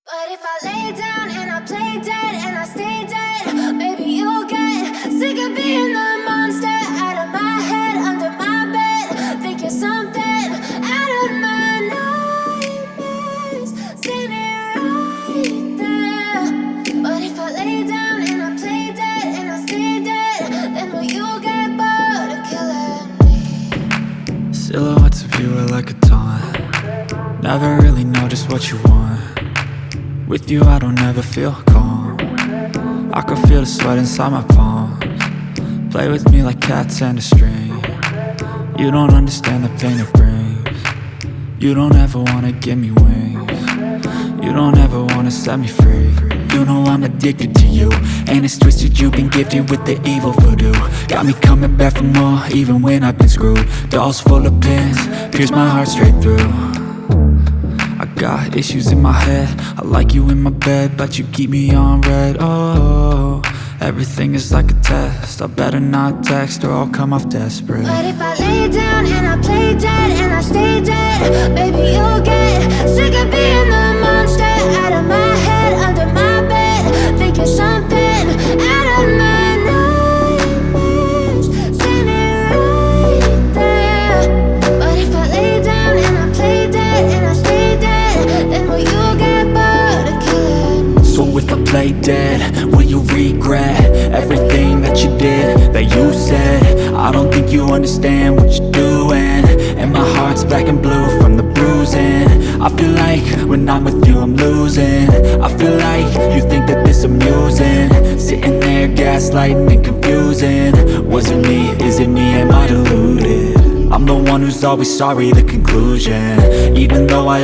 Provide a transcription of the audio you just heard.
But if I lay down and I play dead and I stay dead, maybe you'll get sick of being the monster out of my head, under my bed. Think you're something out of my nightmares, standing right there. But if I lay down and I play dead and I stay dead, then will you get bored of killing me? Silhouettes of you are like a taunt. Never really know just what you want. With you I don't ever feel calm. I can feel the sweat inside my palms. Play with me like cats and a string. You don't understand the pain it brings. You don't ever wanna give me wings. You don't ever wanna set me free. You know I'm addicted to you, and it's twisted, you've been gifted with the evil voodoo. Got me coming back for more, even when I've been screwed. Dolls full of pins, pierce my heart straight through. I got issues in my head, I like you in my bed, but you keep me on red. Oh, everything is like a test, I better not text or I'll come off desperate. But if I lay down and I play dead and I stay dead, baby you'll get sick of being the monster out of my head, under my bed. Think you're something out of my nightmares, standing right there. But if I lay down and I play dead and I stay dead, then will you get bored of killing me? So if I play dead, will you regret everything that you did, that you said? I don't think you understand what you're doing, and my heart's black and blue from the bruising. I feel like when I'm with you I'm losing. I feel like you think that this amusing, sitting there gaslighting and confusing. Was it me? Is it me? Am I deluded? I'm the one who's always sorry, the conclusion. Even though I